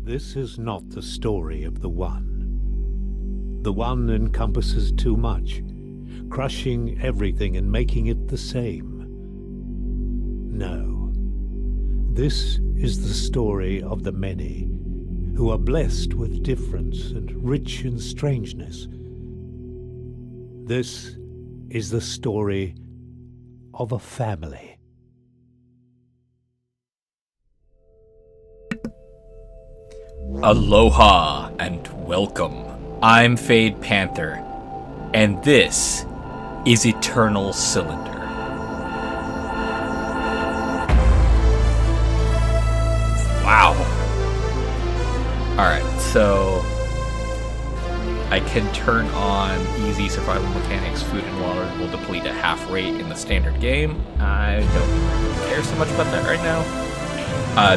This is not the story of the One. The One encompasses too much, crushing everything and making it the same. No. This is the story of the many, who are blessed with difference and rich in strangeness. This is the story of a family. Aloha and welcome. I'm Fade Panther, and this is Eternal Cylinder. Wow. Alright, so I can turn on easy survival mechanics. Food and water will deplete at half rate in the standard game. I don't care so much about that right now.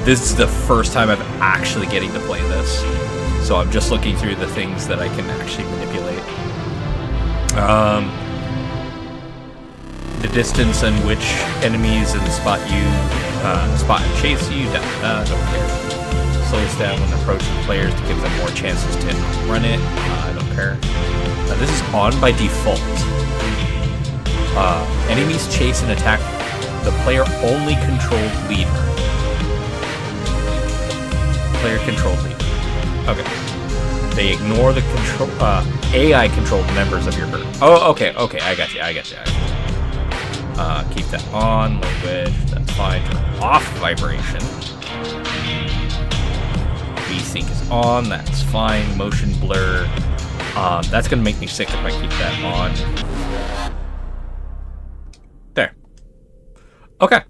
This is the first time I'm actually getting to play this, so I'm just looking through the things that I can actually manipulate. The distance in which enemies and spot and chase you, don't care. Slows down when approaching players to give them more chances to run it. I don't care. This is on by default. Enemies chase and attack the player-only controlled leader. Player-controlled leader. Okay. They ignore the AI-controlled members of your herd. Oh, okay, I got you. Keep that on. Language, that's fine. Turn off vibration. V-Sync is on, that's fine. Motion blur. That's gonna make me sick if I keep that on. There. Okay.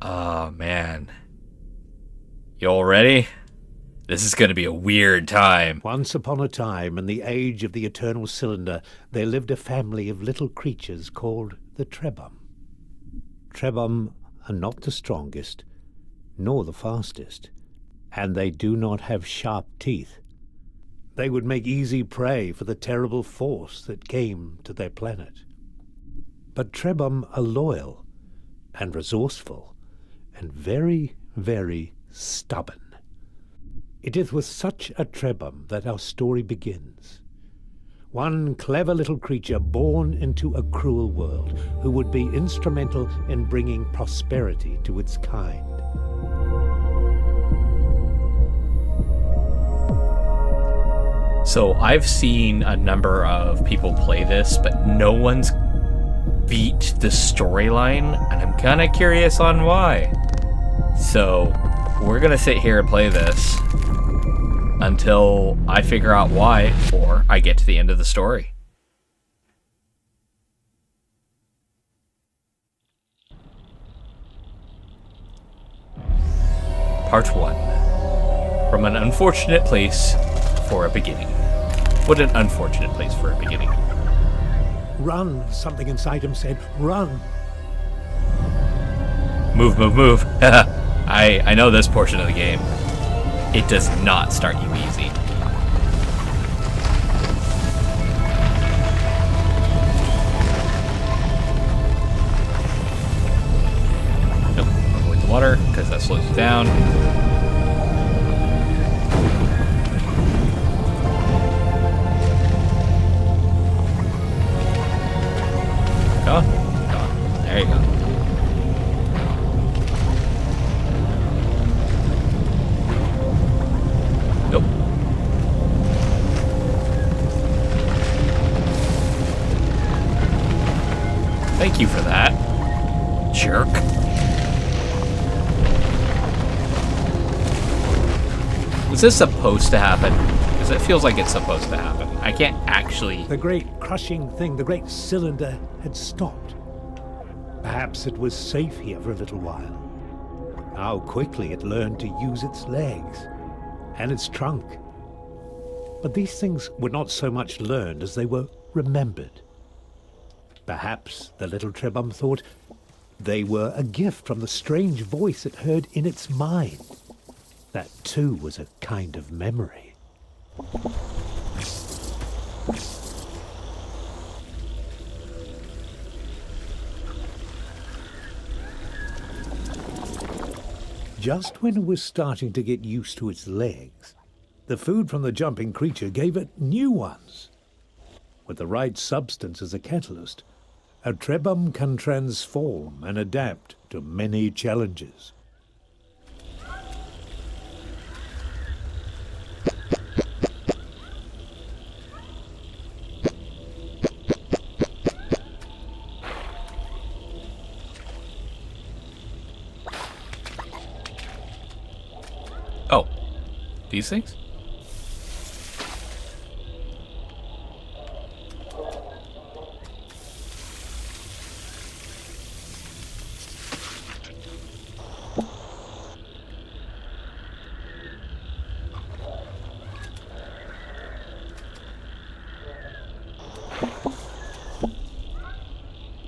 Oh, man. You all ready? This is going to be a weird time. Once upon a time, in the age of the Eternal Cylinder, there lived a family of little creatures called the Trebhum. Trebhum are not the strongest, nor the fastest, and they do not have sharp teeth. They would make easy prey for the terrible force that came to their planet. But Trebhum are loyal and resourceful and very, very stubborn. It is with such a Trebhum that our story begins. One clever little creature born into a cruel world who would be instrumental in bringing prosperity to its kind. So I've seen a number of people play this, but no one's beat the storyline, and I'm kind of curious on why. So we're gonna sit here and play this until I figure out why, or I get to the end of the story. Part 1. From an unfortunate place for a beginning. What an unfortunate place for a beginning. Run, something inside him said. Run. Move. I know this portion of the game. It does not start you easy. Nope, avoid the water, because that slows you down. Go on. There you go. Nope. Thank you for that, jerk. Was this supposed to happen? Because it feels like it's supposed to happen. I can't actually... The great crushing thing, the great cylinder, had stopped. Perhaps it was safe here for a little while. How quickly it learned to use its legs and its trunk. But these things were not so much learned as they were remembered. Perhaps the little Trebhum thought they were a gift from the strange voice it heard in its mind. That too was a kind of memory. just when it was starting to get used to its legs, the food from the jumping creature gave it new ones. With the right substance as a catalyst, a trebum can transform and adapt to many challenges. Oh, these things?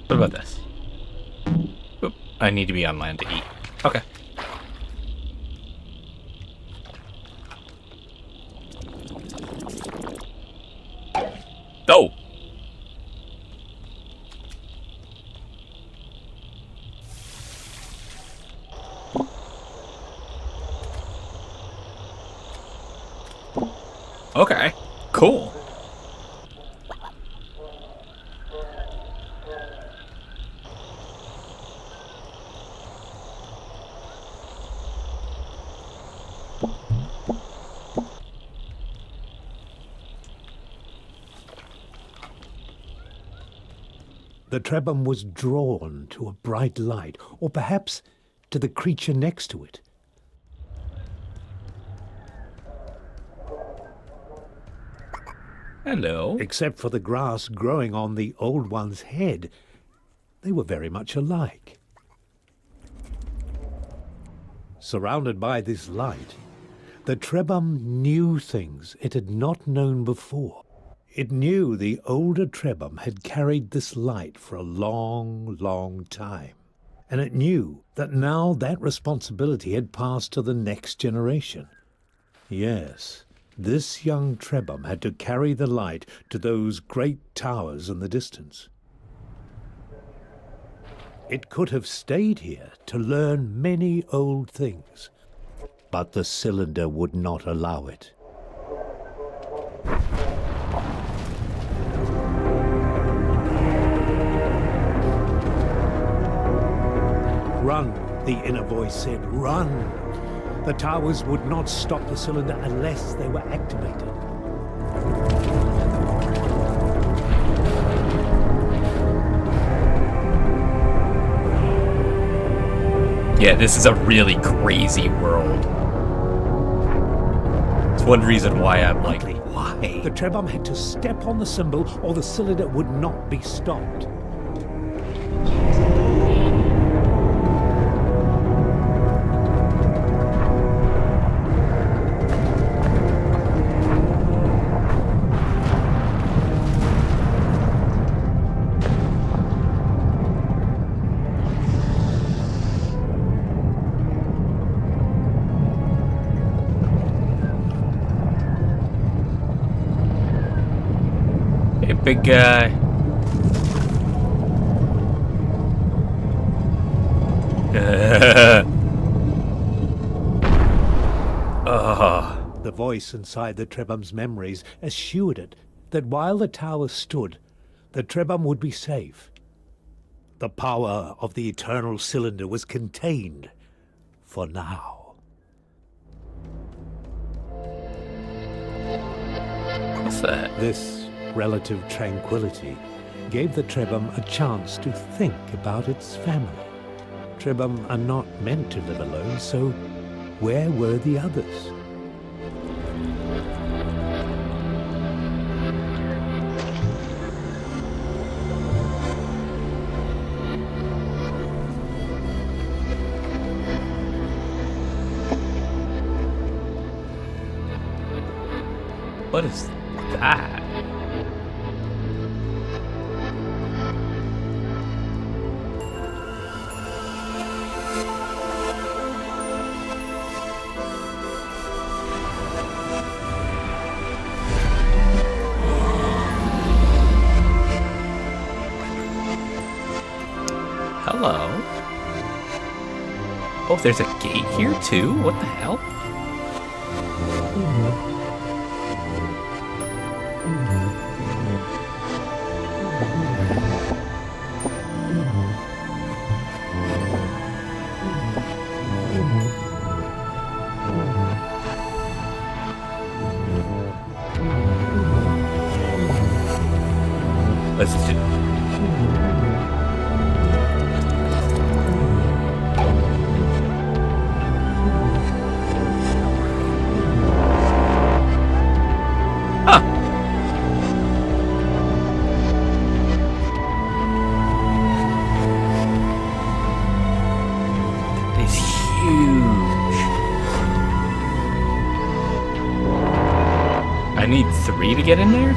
What about this? Oop, I need to be on land to eat. Okay. Oh! Okay, cool. The trebum was drawn to a bright light, or perhaps to the creature next to it. Hello. Except for the grass growing on the old one's head, they were very much alike. Surrounded by this light, the trebum knew things it had not known before. It knew the older trebum had carried this light for a long, long time, and it knew that now that responsibility had passed to the next generation. Yes, this young trebum had to carry the light to those great towers in the distance. It could have stayed here to learn many old things, but the cylinder would not allow it. Run, the inner voice said, run! The towers would not stop the cylinder unless they were activated. Yeah, this is a really crazy world. It's one reason why I'm like, why? The trebum had to step on the symbol or the cylinder would not be stopped. Hey, big guy. The voice inside the trebum's memories assured it that while the tower stood, the trebum would be safe. The power of the eternal cylinder was contained for now. What's that? This relative tranquility gave the trebum a chance to think about its family. Trebum are not meant to live alone, so where were the others? What is that? Hello. Oh, there's a gate here too? What the hell? Let's do. Huh. It's huge. I need 3 to get in there?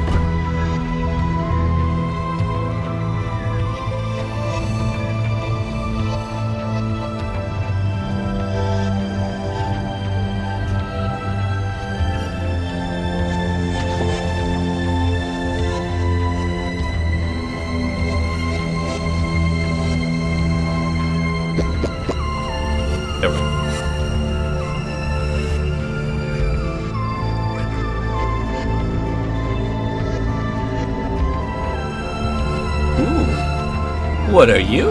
There we go. Ooh. What are you?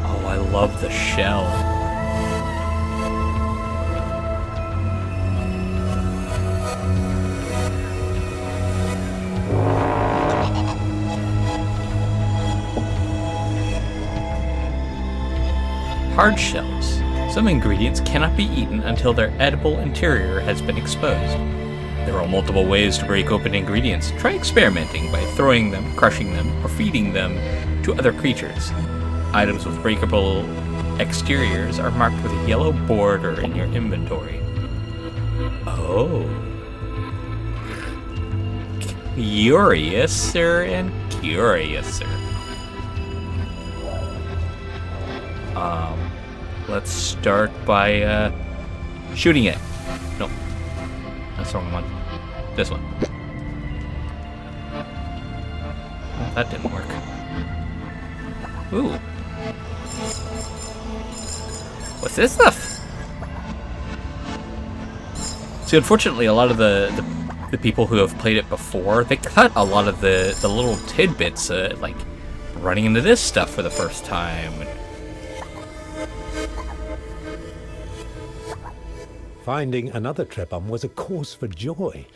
Oh, I love the shell. Hard shells. Some ingredients cannot be eaten until their edible interior has been exposed. There are multiple ways to break open ingredients. Try experimenting by throwing them, crushing them, or feeding them to other creatures. Items with breakable exteriors are marked with a yellow border in your inventory. Oh. Curiouser and curiouser. Let's start by shooting it. No, that's the wrong one. This one. Oh, that didn't work. Ooh. What's this stuff? See, unfortunately, a lot of the people who have played it before, they cut a lot of the little tidbits, like running into this stuff for the first time. Finding another Trebum was a cause for joy,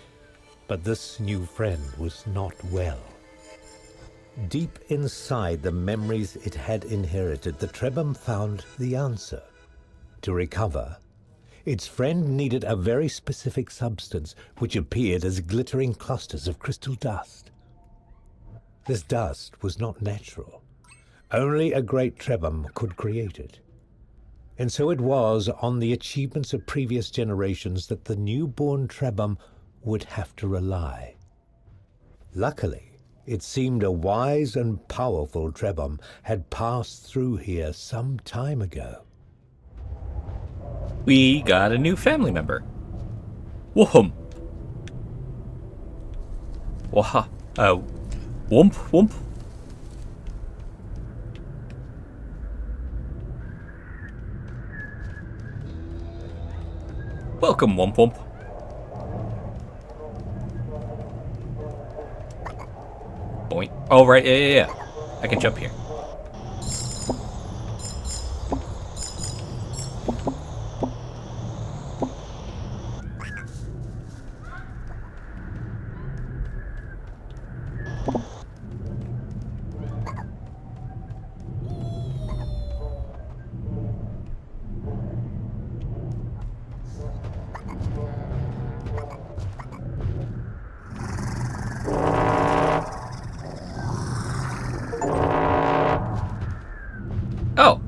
but this new friend was not well. Deep inside the memories it had inherited, the Trebum found the answer. To recover, its friend needed a very specific substance which appeared as glittering clusters of crystal dust. This dust was not natural. Only a great Trebum could create it. And so it was on the achievements of previous generations that the newborn Trebum would have to rely. Luckily, it seemed a wise and powerful Trebum had passed through here some time ago. We got a new family member. Whoom. Waha. Whoomp, whoomp. Welcome, Womp Womp. Boink. Oh, right, yeah. I can jump here. Oh.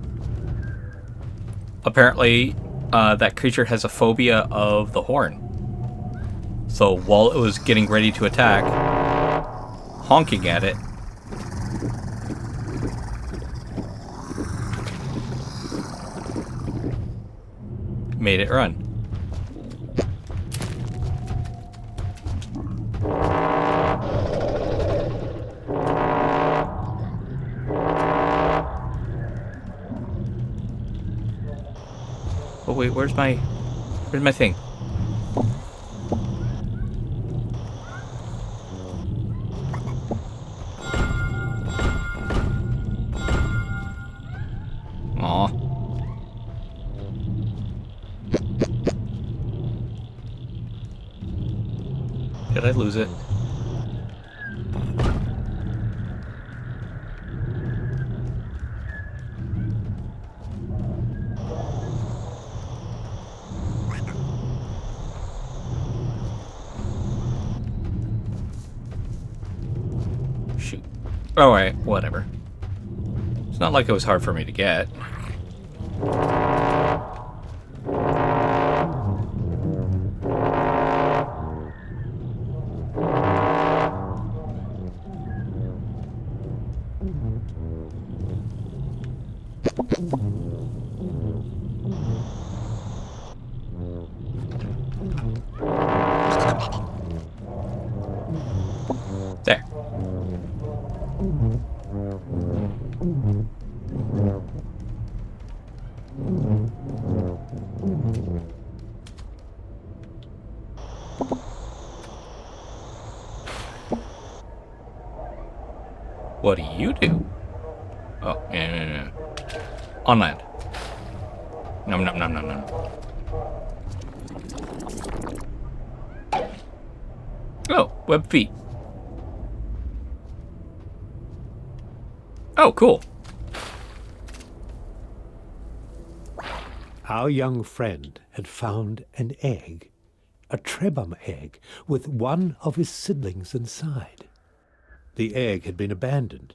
Apparently, that creature has a phobia of the horn. So while it was getting ready to attack, honking at it, made it run. Oh wait, where's my thing? Aw. Did I lose it? Shoot. Alright, whatever. It's not like it was hard for me to get. There. What do you do? Oh, yeah. On land. Nom nom nom nom nom. Oh, web feet. Oh, cool. Our young friend had found an egg, a trebum egg, with one of his siblings inside. The egg had been abandoned,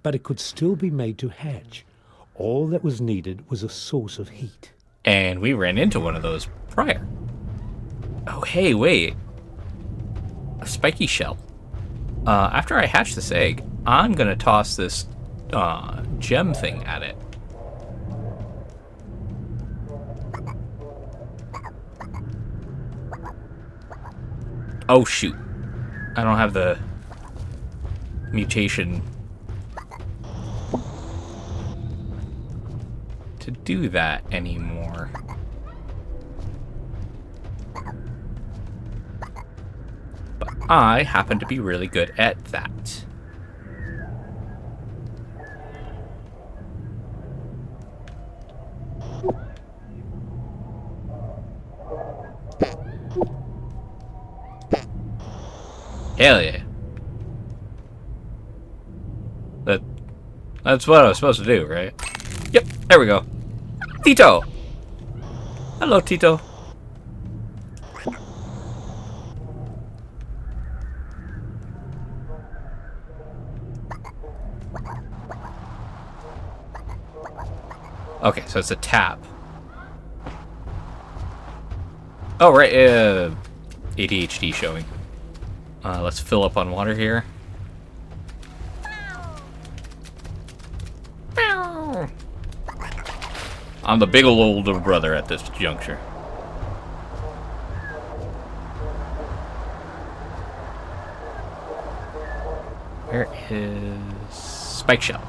but it could still be made to hatch. All that was needed was a source of heat. And we ran into one of those prior. Oh, hey, wait. A spiky shell. After I hatch this egg, I'm gonna toss this gem thing at it. Oh, shoot. I don't have the mutation to do that anymore. But I happen to be really good at that. Hell yeah. That's what I was supposed to do, right? Yep, there we go. Tito! Hello, Tito. Okay, so it's a tap. Oh, right, ADHD showing. Let's fill up on water here. I'm the big older brother at this juncture. Where is Spike Shell?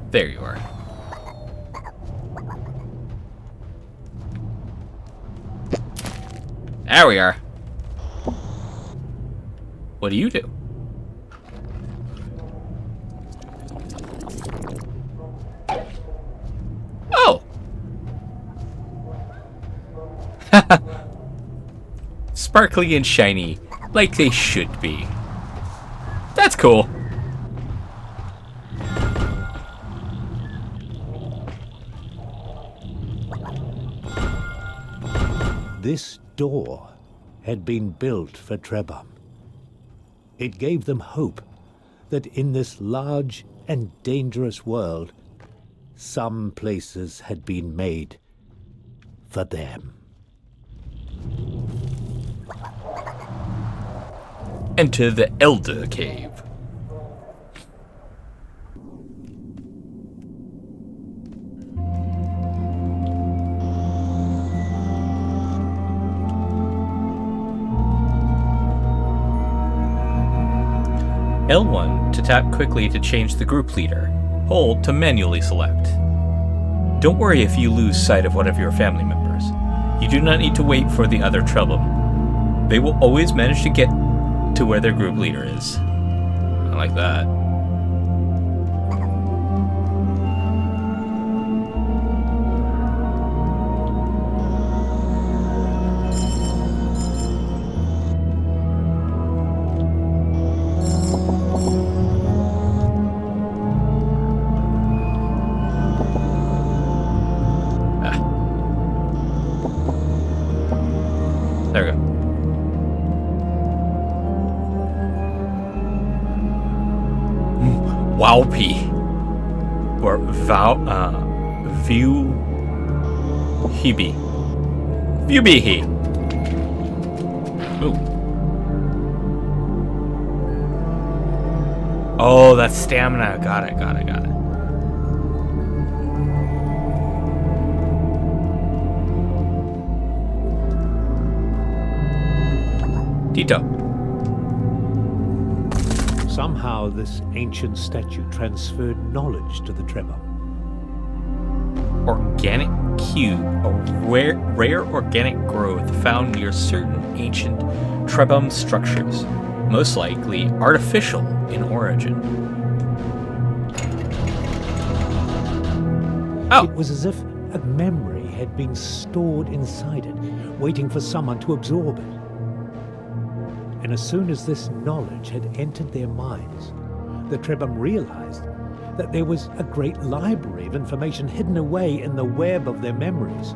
There you are. There we are. What do you do? Oh! Sparkly and shiny, like they should be. That's cool. This door had been built for Trebum. It gave them hope that in this large and dangerous world, some places had been made for them. Enter the Elder Cave. L1 to tap quickly to change the group leader. Hold to manually select. Don't worry if you lose sight of one of your family members. You do not need to wait for the other Trebum. They will always manage to get to where their group leader is. I like that. There we go. Wowpy. Or View Hebe. Viewbehe. Ooh. Oh, that's stamina. Got it. Tito. Somehow this ancient statue transferred knowledge to the Trebum. Organic cube, a rare organic growth found near certain ancient Trebum structures, most likely artificial in origin. Oh! It was as if a memory had been stored inside it, waiting for someone to absorb it. And as soon as this knowledge had entered their minds, the Trebum realized that there was a great library of information hidden away in the web of their memories.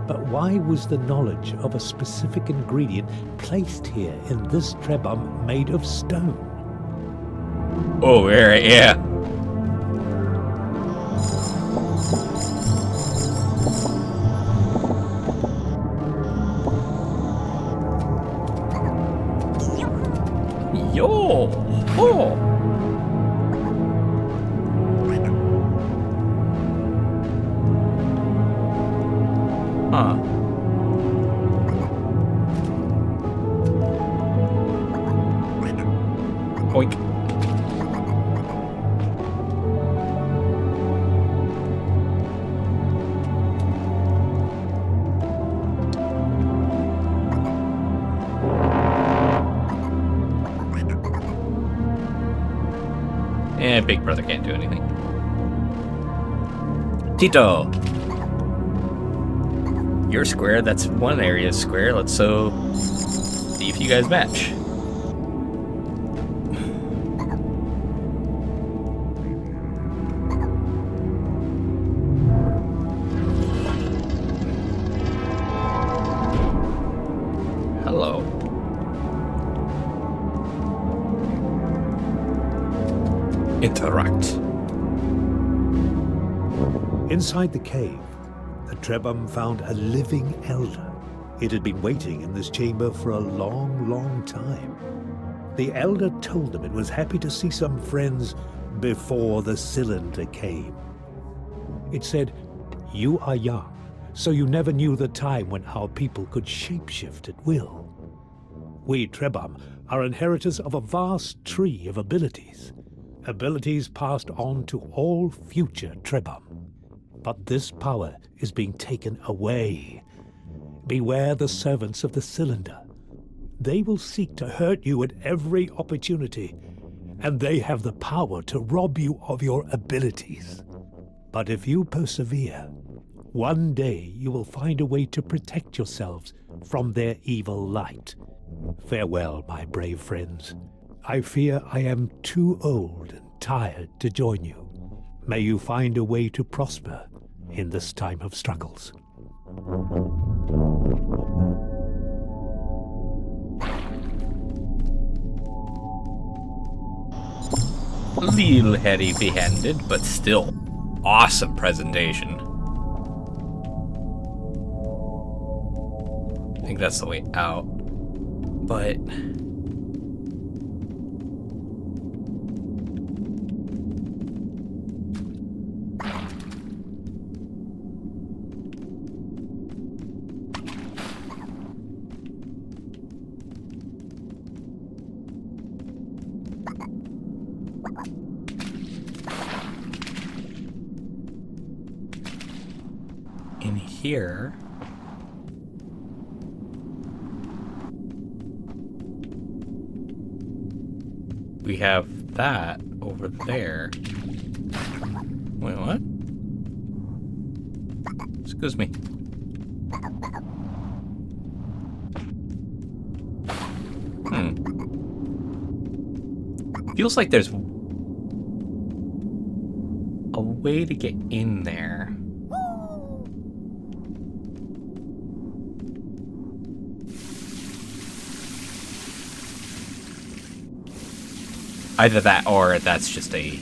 But why was the knowledge of a specific ingredient placed here in this Trebum made of stone? Oh, yeah. Yo! Oh! Huh. Oink. Big brother can't do anything. Tito! You're square, that's one area square. Let's see if you guys match. Hello. Interact. Inside the cave, the Trebum found a living elder. It had been waiting in this chamber for a long time. The elder told them it was happy to see some friends before the cylinder came. It said, "You are young, so you never knew the time when our people could shapeshift at will. We Trebum are inheritors of a vast tree of abilities. Abilities passed on to all future Trebum. But this power is being taken away. Beware the servants of the cylinder. They will seek to hurt you at every opportunity, and they have the power to rob you of your abilities. But if you persevere, one day you will find a way to protect yourselves from their evil light. Farewell, my brave friends. I fear I am too old and tired to join you. May you find a way to prosper in this time of struggles." Little heavy-handed, but still awesome presentation. I think that's the way out. But in here. We have that over there. Wait, what? Excuse me. Feels like there's a way to get in there. Either that or that's just a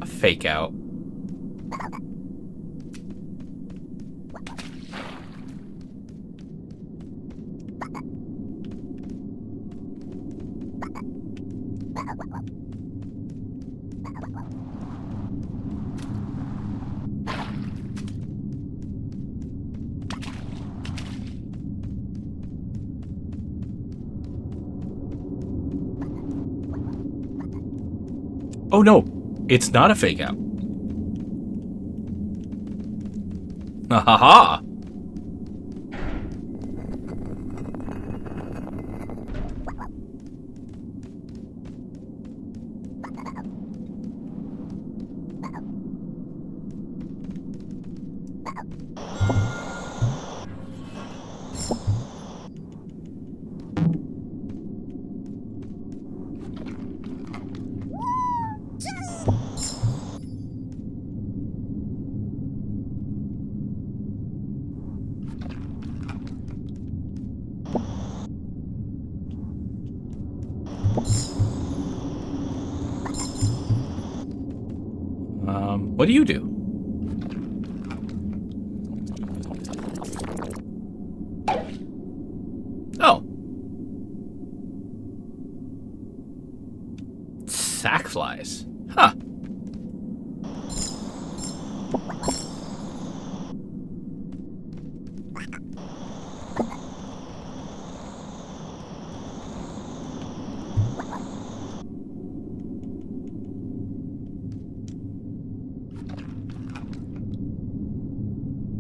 fake out. Oh no, it's not a fake out. Ha ha ha! What do you do? Oh. Sack flies. Huh.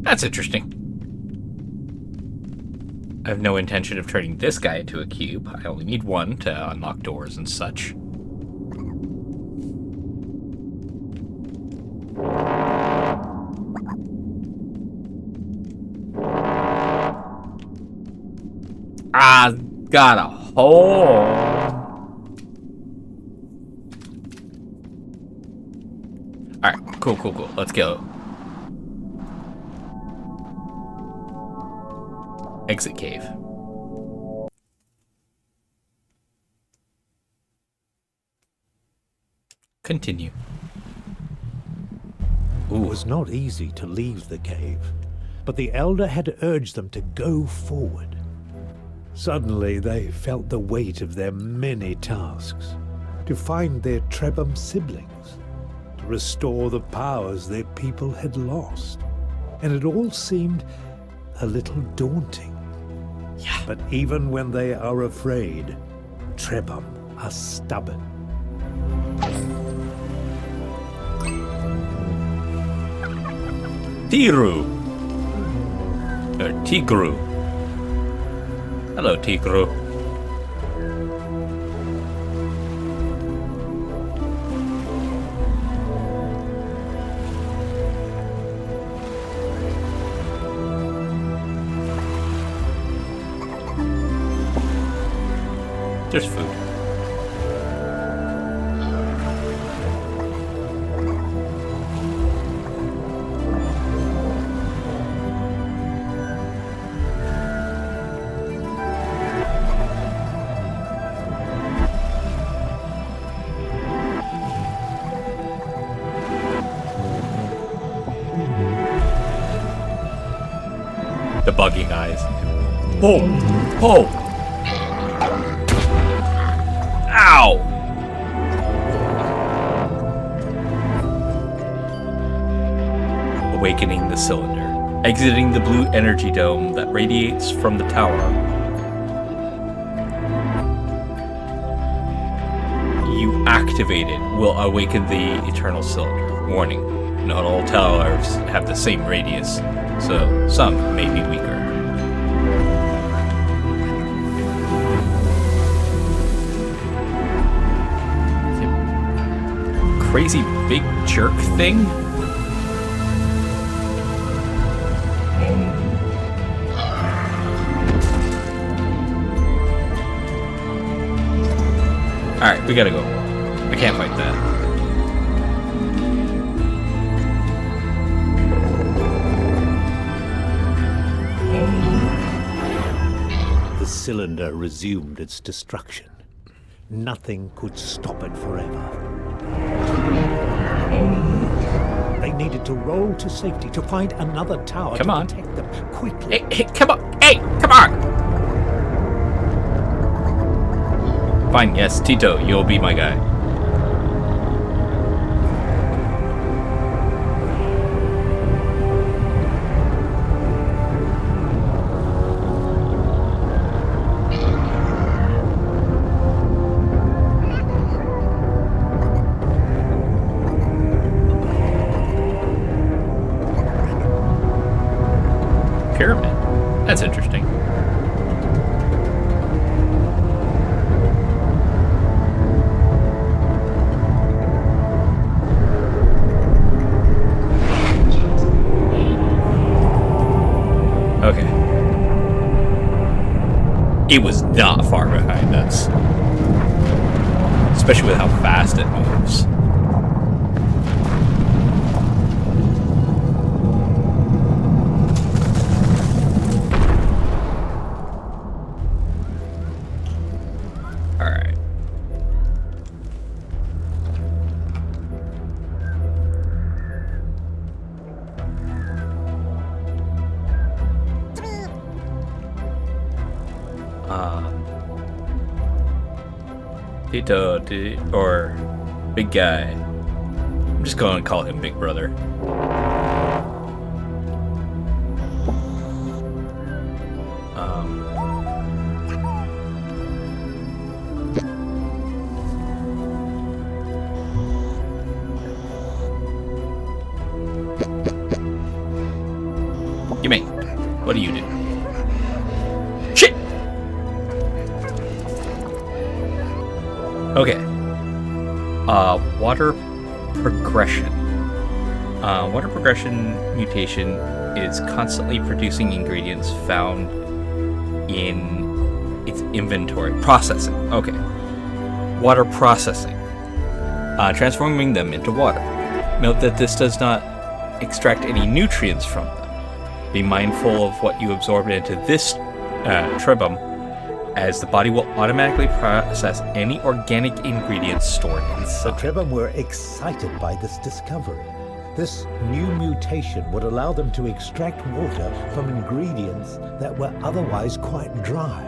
That's interesting. I have no intention of turning this guy into a cube. I only need one to unlock doors and such. Ah, got a hole. Alright, cool. Let's go. Exit cave. Continue. It was not easy to leave the cave, but the elder had urged them to go forward. Suddenly they felt the weight of their many tasks, to find their Trebhum siblings, to restore the powers their people had lost, and it all seemed a little daunting. Yeah. But even when they are afraid, Trebhum are stubborn. Tiru. Or Tigru. Hello, Tigru. There's food. The bugging eyes. Oh! Ow! Awakening the cylinder. Exiting the blue energy dome that radiates from the tower. You activate it will awaken the eternal cylinder. Warning. Not all towers have the same radius, so some may be weaker. Crazy big jerk thing? Alright, we gotta go. I can't fight that. The cylinder resumed its destruction. Nothing could stop it forever. They needed to roll to safety to find another tower to protect them quickly. Hey, come on! Hey, come on! Fine, yes, Tito, you'll be my guy. Pyramid. That's interesting. Okay. It was not far behind us. Especially with how fast it moves. Alright. Tito, or Big Guy. I'm just going to call him Big Brother. Gimme. What do you do? Shit! Okay. Water progression. Water progression mutation is constantly producing ingredients found in its inventory. Processing. Okay. Water processing. Transforming them into water. Note that this does not extract any nutrients from them. Be mindful of what you absorb into this trebum, as the body will automatically process any organic ingredients stored inside. The Trebum were excited by this discovery. This new mutation would allow them to extract water from ingredients that were otherwise quite dry.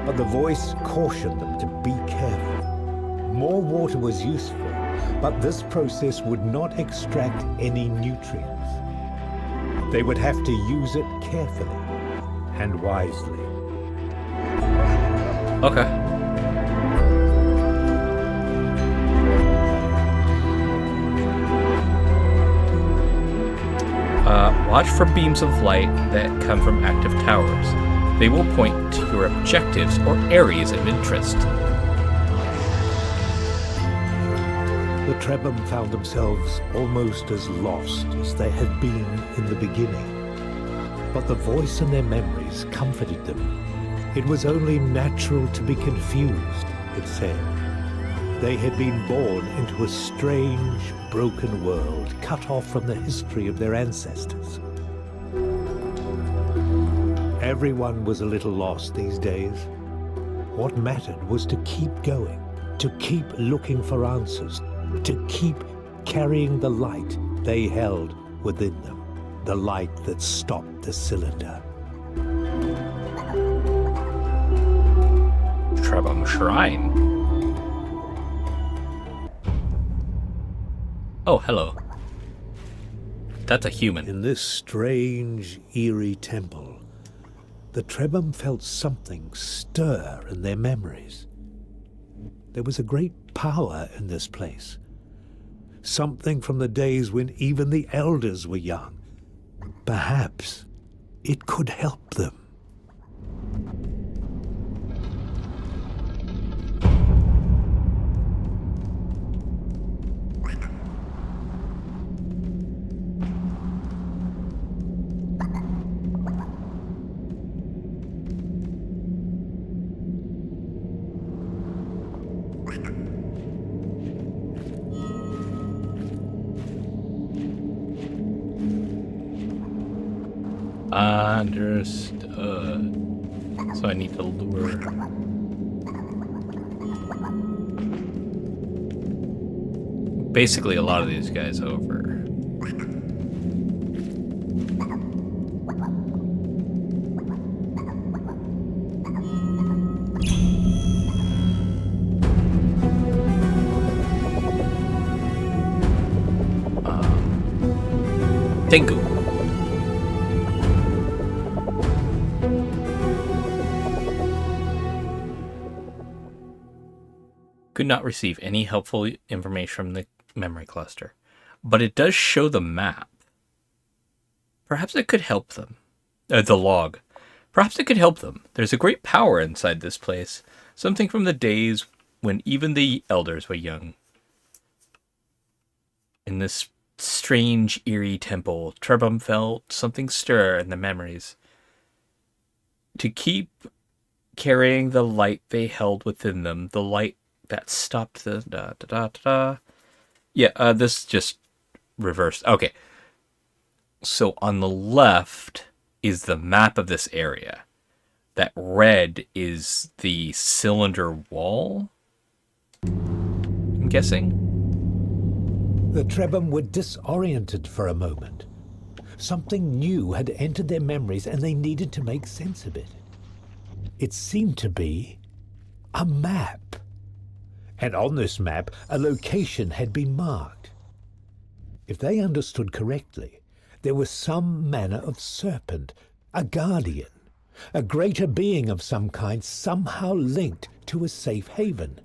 But the voice cautioned them to be careful. More water was useful, but this process would not extract any nutrients. They would have to use it carefully and wisely. Okay. Watch for beams of light that come from active towers. They will point to your objectives or areas of interest. The Trebum found themselves almost as lost as they had been in the beginning. But the voice in their memories comforted them. It was only natural to be confused, it said. They had been born into a strange, broken world, cut off from the history of their ancestors. Everyone was a little lost these days. What mattered was to keep going, to keep looking for answers, to keep carrying the light they held within them, the light that stopped the cylinder. Trebum Shrine. Oh, hello. That's a human. In this strange, eerie temple, the Trebum felt something stir in their memories. There was a great power in this place. something from the days when even the elders were young. Perhaps it could help them. Understood. So I need to lure. Basically, a lot of these guys over. Tengu. Could not receive any helpful information from the memory cluster, but it does show the map. Perhaps it could help them. The log. Perhaps it could help them. There's a great power inside this place, something from the days when even the elders were young. In this strange, eerie temple, Trebum felt something stir in the memories. To keep carrying the light they held within them, the light that stopped the Yeah, this just reversed. Okay. So on the left is the map of this area. That red is the cylinder wall, I'm guessing. The Trebum were disoriented for a moment. Something new had entered their memories and they needed to make sense of it. It seemed to be a map. And on this map, a location had been marked. If they understood correctly, there was some manner of serpent, a guardian, a greater being of some kind, somehow linked to a safe haven.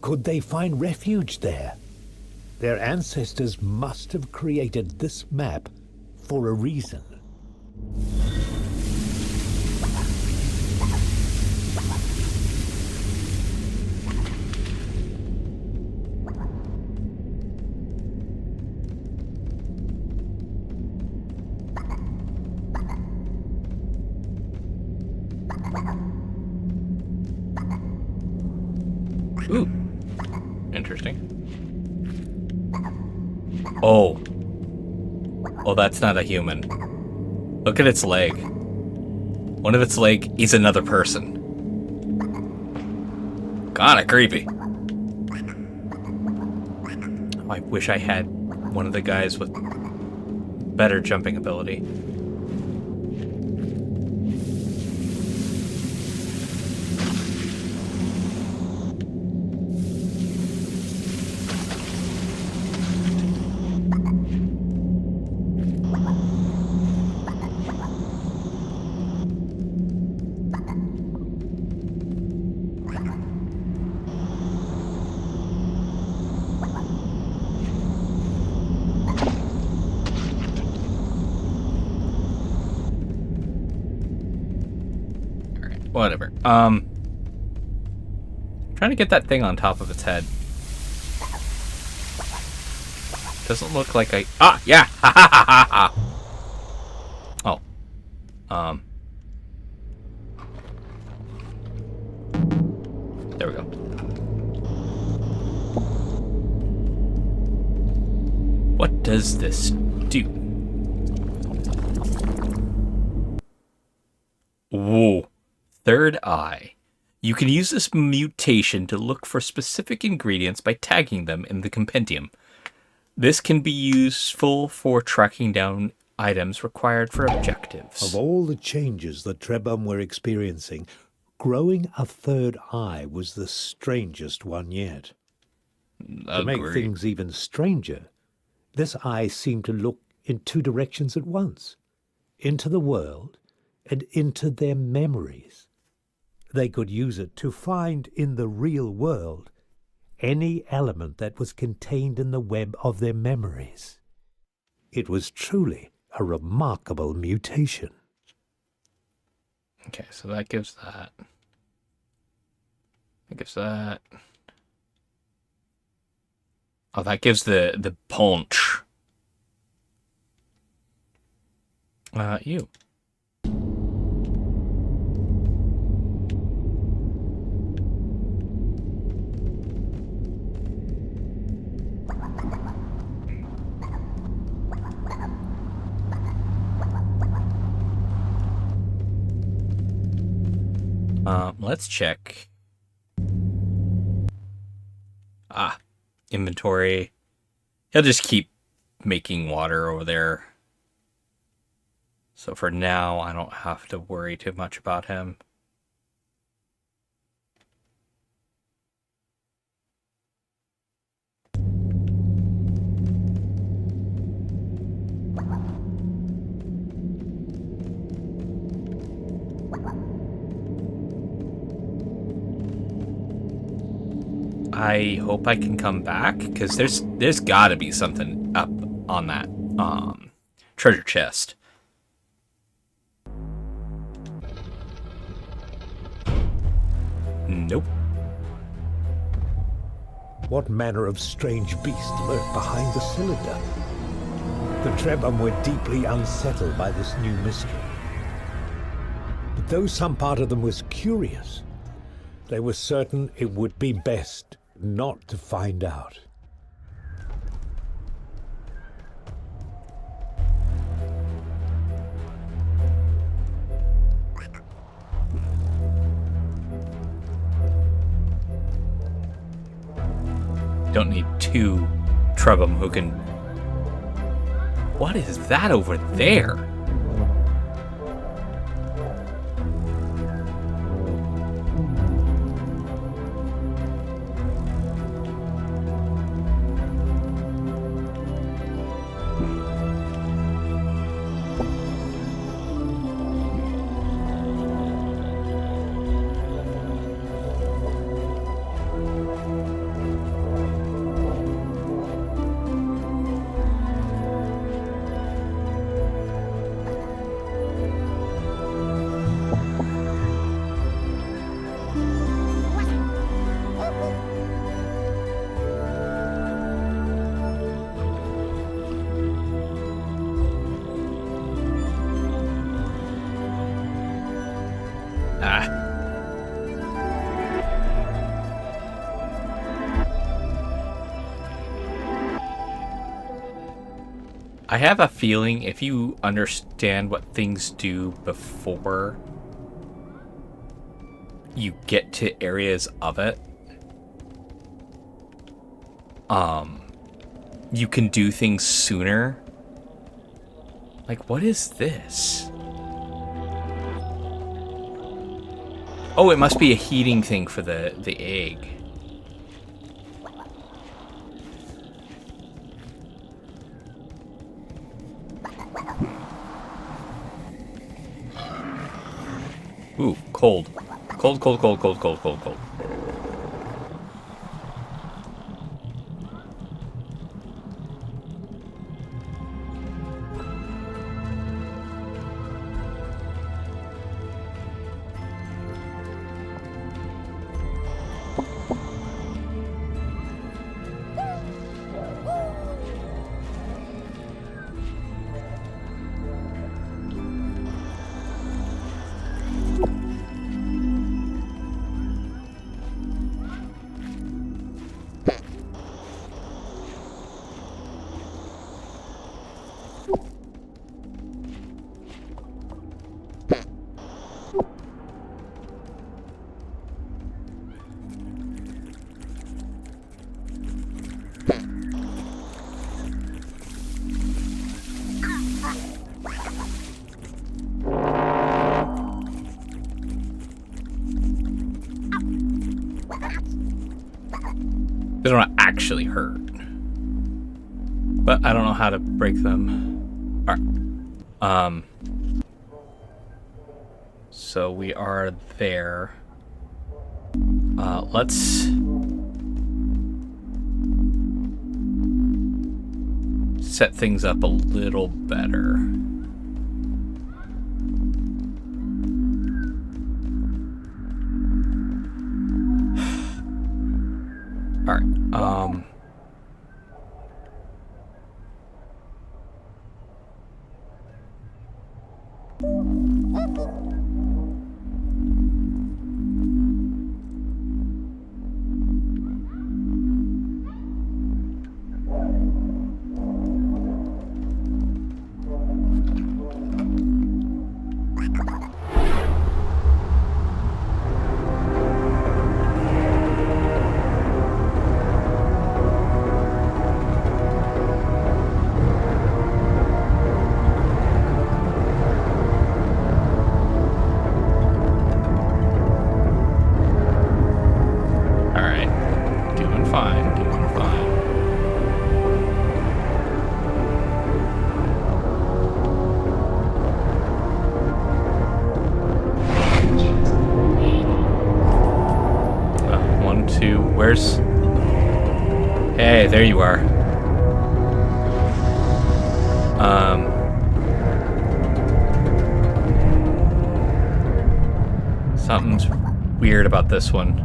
Could they find refuge there? Their ancestors must have created this map for a reason. Ooh. Interesting. Oh. Oh, that's not a human. Look at its leg. One of its leg is another person. Kinda creepy. I wish I had one of the guys with better jumping ability. Whatever. Trying to get that thing on top of its head. Doesn't look like I... Ah! Yeah! Ha ha ha ha ha! Oh. There we go. What does this do? Whoa. Third eye. You can use this mutation to look for specific ingredients by tagging them in the compendium. This can be useful for tracking down items required for objectives. Of all the changes the Trebum were experiencing, growing a third eye was the strangest one yet. To make things even stranger, this eye seemed to look in two directions at once, into the world and into their memories. They could use it to find in the real world any element that was contained in the web of their memories. It was truly a remarkable mutation. Okay, so that gives that. That gives that. Oh, that gives the punch. You. Let's check. Inventory. He'll just keep making water over there. So for now, I don't have to worry too much about him. I hope I can come back, because there's got to be something up on that treasure chest. Nope. What manner of strange beast lurked behind the cylinder? The Trebhum were deeply unsettled by this new mystery. But though some part of them was curious, they were certain it would be best not to find out. Don't need two Trebhum who can... What is that over there? I have a feeling if you understand what things do before you get to areas of it, you can do things sooner. Like, what is this? Oh, it must be a heating thing for the egg. Ooh, cold. Cold, cold, cold, cold, cold, cold, cold. They don't actually hurt. But I don't know how to break them. Alright. So we are there. Let's set things up a little better. Alright, doing fine, doing fine. One, two, where's... Hey, there you are. Something's weird about this one.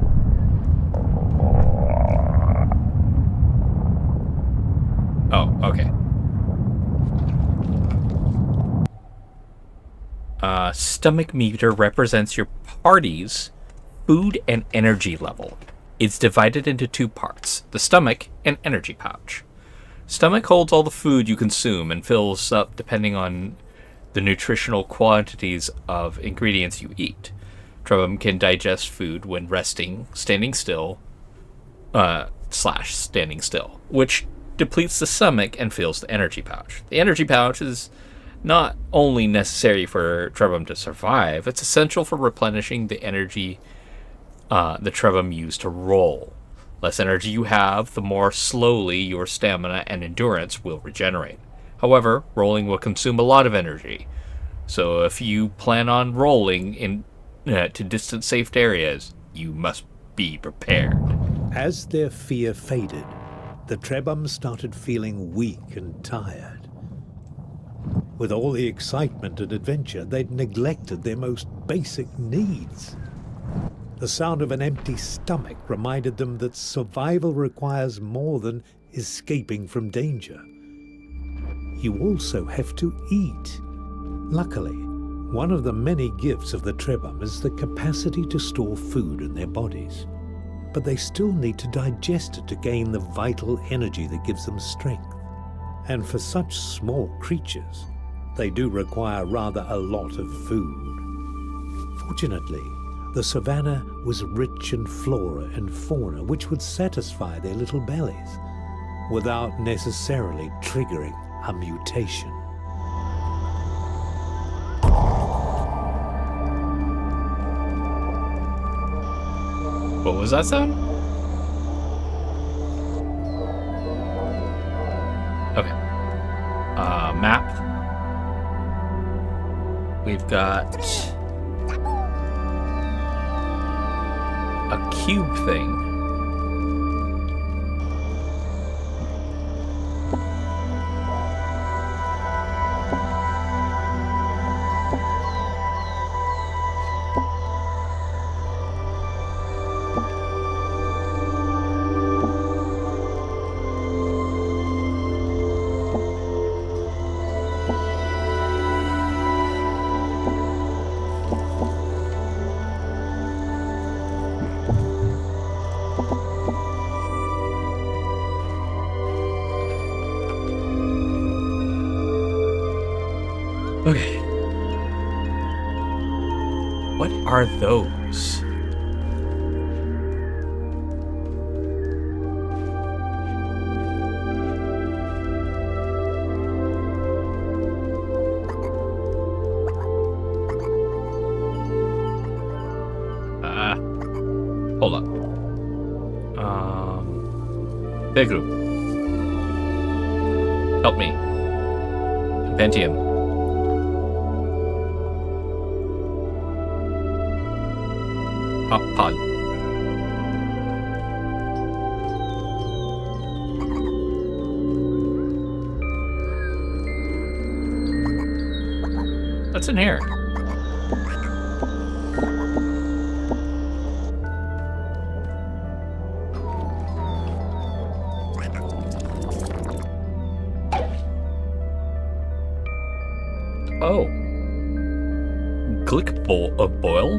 Oh, okay. Stomach meter represents your party's food and energy level. It's divided into two parts, the stomach and energy pouch. Stomach holds all the food you consume and fills up depending on the nutritional quantities of ingredients you eat. Trebum can digest food when resting, standing still, standing still, which depletes the stomach and fills the energy pouch. The energy pouch is not only necessary for Trebum to survive, it's essential for replenishing the energy the Trebum use to roll. Less energy you have, the more slowly your stamina and endurance will regenerate. However, rolling will consume a lot of energy, so if you plan on rolling in to distant safe areas, you must be prepared. As their fear faded, the Trebum started feeling weak and tired. With all the excitement and adventure, they'd neglected their most basic needs. The sound of an empty stomach reminded them that survival requires more than escaping from danger. You also have to eat. Luckily, one of the many gifts of the Trebum is the capacity to store food in their bodies. But they still need to digest it to gain the vital energy that gives them strength. And for such small creatures, they do require rather a lot of food. Fortunately, the savannah was rich in flora and fauna which would satisfy their little bellies without necessarily triggering a mutation. What was that sound? Okay. Map. We've got a cube thing. Okay. What are those? Hold up. Big group. Help me. Pentium. Pod. What's in here? Oh. Glick boil?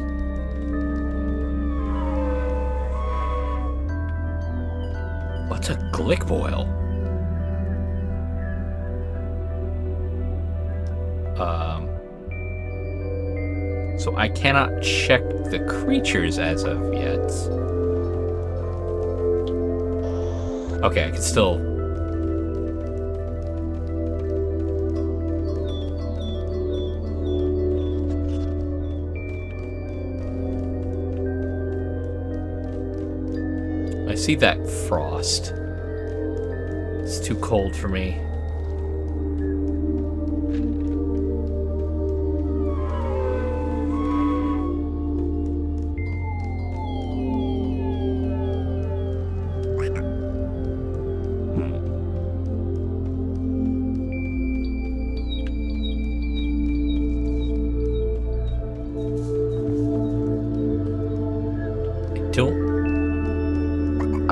What's a glick boil? So I cannot check the creatures as of yet. Okay, I can still... I see that frost. It's too cold for me.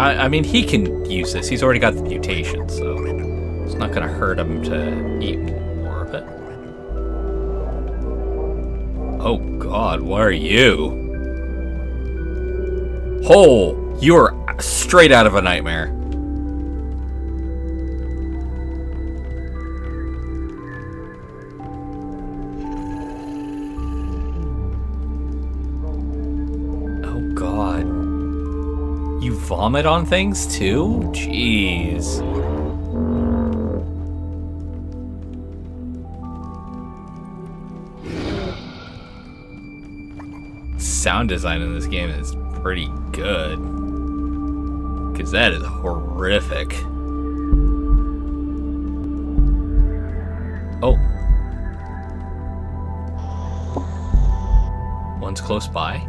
I mean, he can use this. He's already got the mutation, so it's not gonna hurt him to eat more of it. Oh God, what are you? Oh, you're straight out of a nightmare. Oh God. You vomit on things too? Jeez. Sound design in this game is pretty good. Because that is horrific. Oh. One's close by.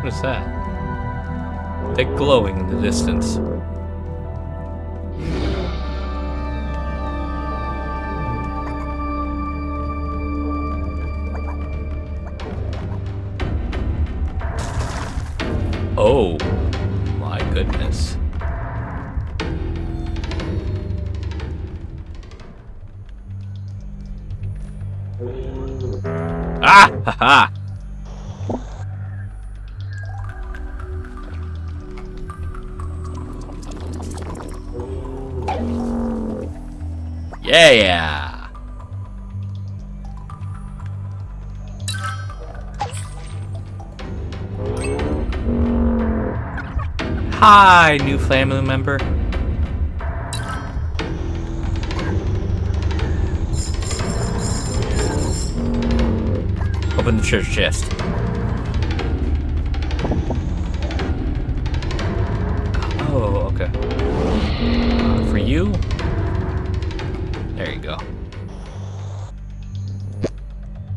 What is that? They're glowing in the distance. Oh, my goodness. Ah! Ha ha! Yeah! Hi, new family member. Open the church chest. Oh, okay. For you? There you go.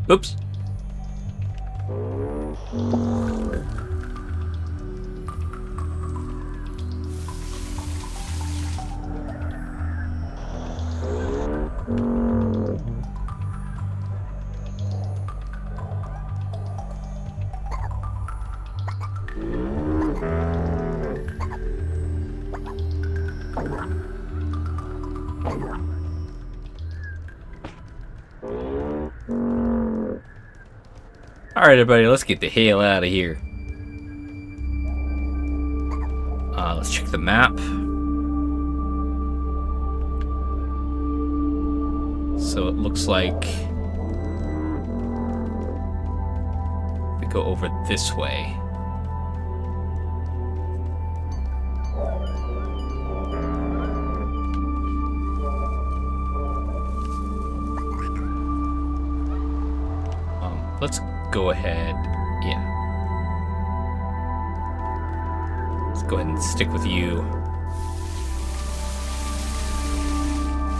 Oops. Alright, everybody, let's get the hell out of here. Let's check the map. So it looks like we go over this way. let's go ahead. Yeah. Let's go ahead and stick with you.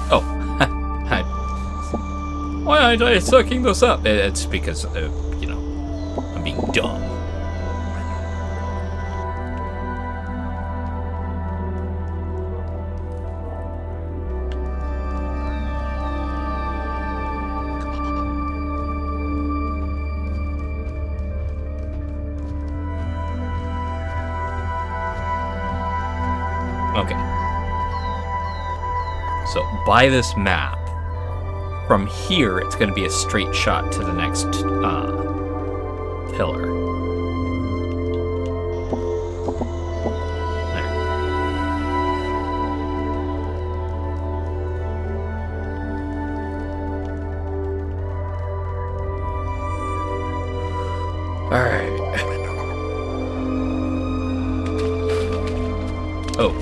Oh. Why aren't I sucking this up? It's because, I'm being dumb. Okay. So, by this map, from here, it's going to be a straight shot to the next pillar. There. All right. Oh.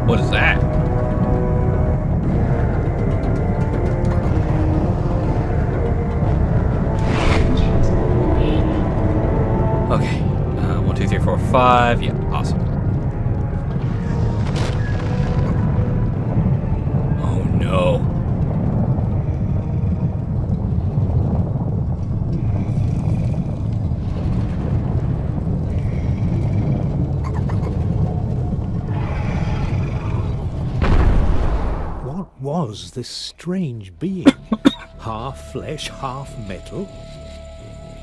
What is that? Okay. 1, 2, 3, 4, 5. Yeah, awesome. Oh no. What was this strange being? Half flesh, half metal?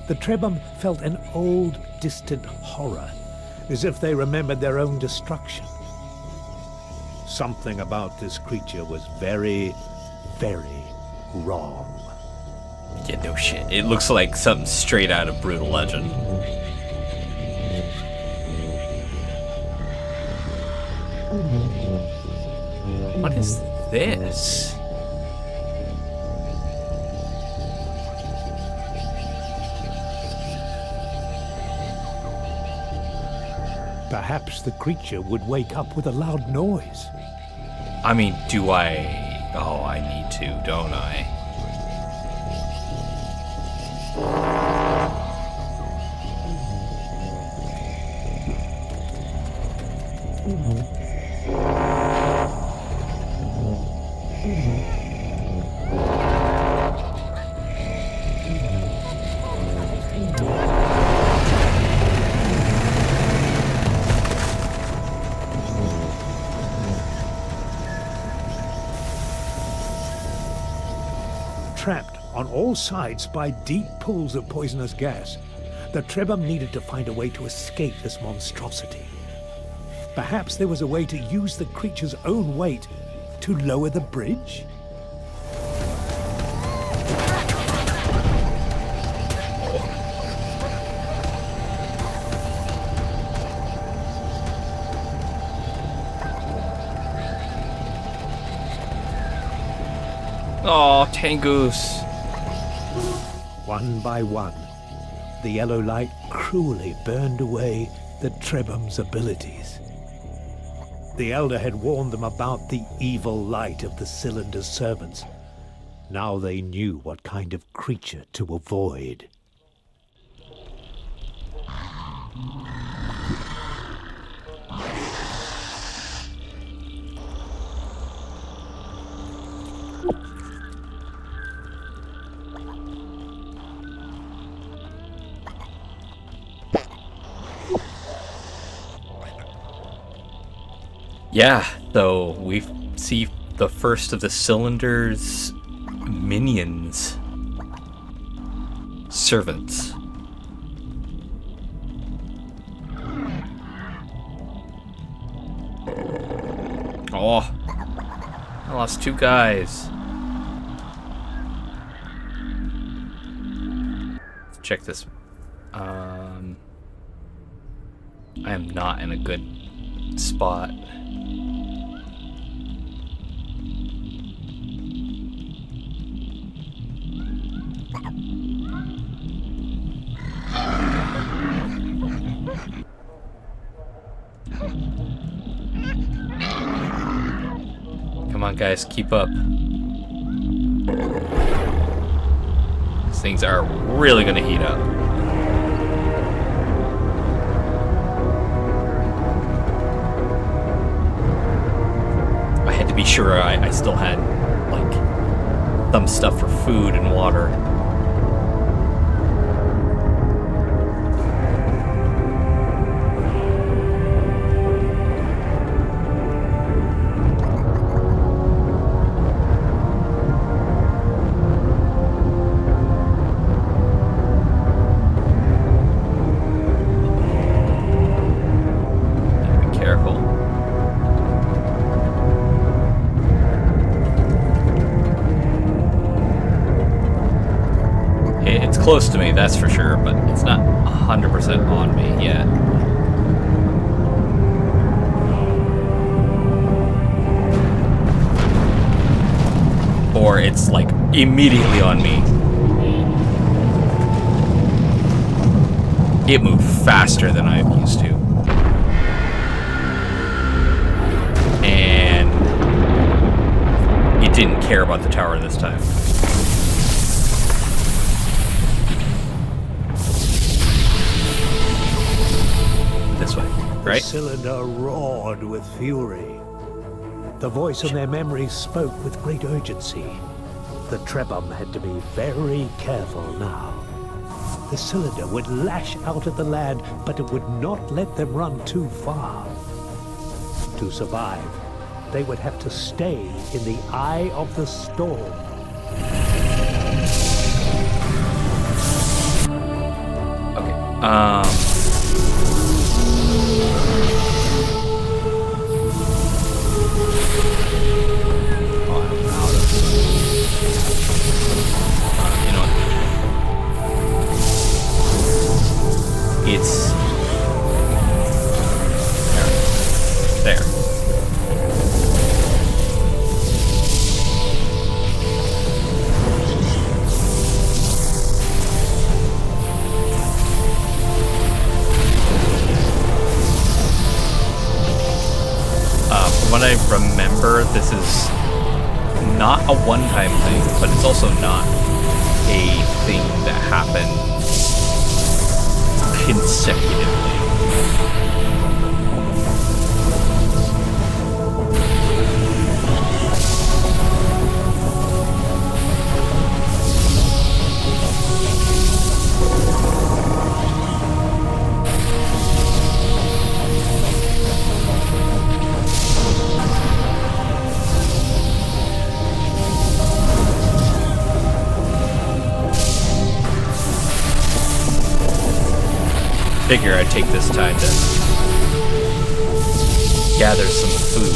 The Trebhum felt an old, distant horror, as if they remembered their own destruction. Something about this creature was very, very wrong. Yeah, no shit. It looks like something straight out of Brutal Legend. What is this? Perhaps the creature would wake up with a loud noise. I mean, do I... Oh, I need to, don't I? Trapped on all sides by deep pools of poisonous gas, the Trebhum needed to find a way to escape this monstrosity. Perhaps there was a way to use the creature's own weight to lower the bridge? Oh, Tangoose. One by one, the yellow light cruelly burned away the Trebhum's abilities. The Elder had warned them about the evil light of the Cylinder's servants. Now they knew what kind of creature to avoid. Yeah, so we see the first of the Cylinder's minions. Servants. two guys. Let's check this. I am not in a good spot. Come on, guys, keep up. These things are really gonna heat up. I had to be sure I still had, like, some stuff for food and water. Close to me, that's for sure, but it's not 100% on me yet. Or it's like immediately on me. It moved faster than I'm used to. And it didn't care about the tower this time. This way, right? The cylinder roared with fury. The voice in their memories spoke with great urgency. The Trebhum had to be very careful now. The cylinder would lash out at the lad, but it would not let them run too far. To survive, they would have to stay in the eye of the storm. Okay, it's there. From what I remember, this is not a one-time thing, but it's also not a thing that happens consecutively. Figure I'd take this time to gather some food.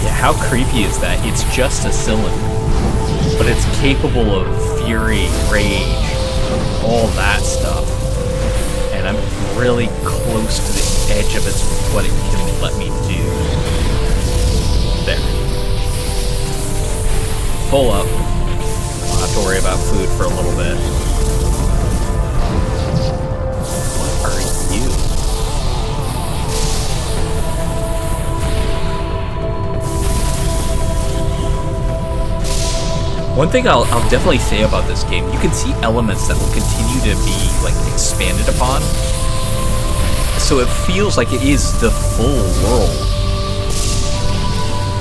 Yeah, how creepy is that? It's just a cylinder, but it's capable of fury, rage, all that stuff. And I'm really close to the edge of what it can let me do. There. Full up. I'll have to worry about food for a little bit. What are you? One thing I'll definitely say about this game, you can see elements that will continue to be like expanded upon. So it feels like it is the full world.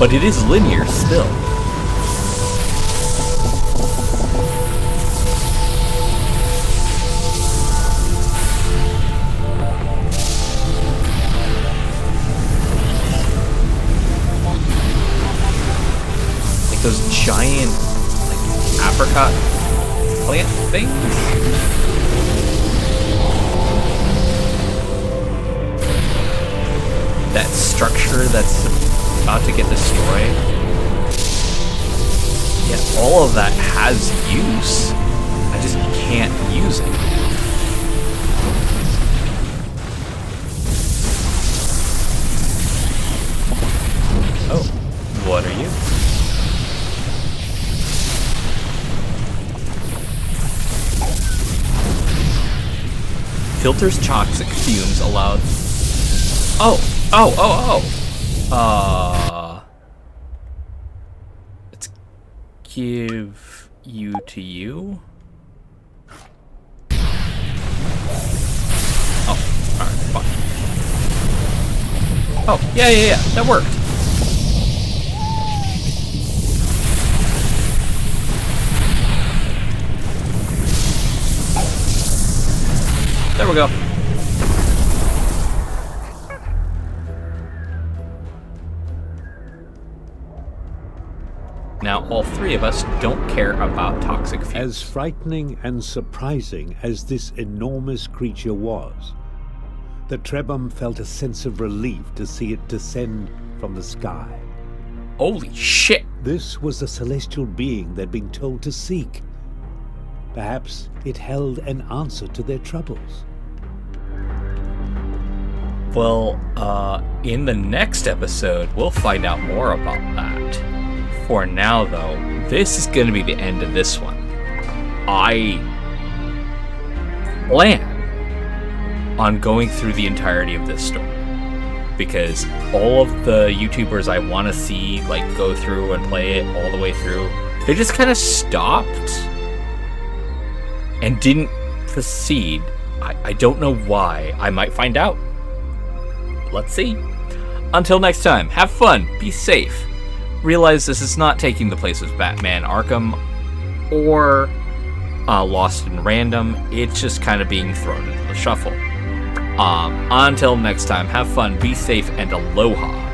But it is linear still. Those giant, like, apricot plant things. that structure that's about to get destroyed. Yeah, all of that has use. I just can't use it. Oh, what are you? Filters toxic fumes allowed. Let's give you to you. Oh, alright, fine. Oh, yeah, that worked. There we go. Now, all three of us don't care about toxic fumes. As frightening and surprising as this enormous creature was, the Trebhum felt a sense of relief to see it descend from the sky. Holy shit! This was the celestial being they'd been told to seek. Perhaps it held an answer to their troubles. Well, in the next episode, we'll find out more about that. For now, though, this is going to be the end of this one. I plan on going through the entirety of this story, because all of the YouTubers I want to see, like, go through and play it all the way through, they just kind of stopped and didn't proceed. I don't know why. I might find out. Let's see. Until next time, have fun, be safe. Realize this is not taking the place of Batman Arkham or Lost in Random. It's just kind of being thrown into the shuffle. Until next time, have fun, be safe, and aloha.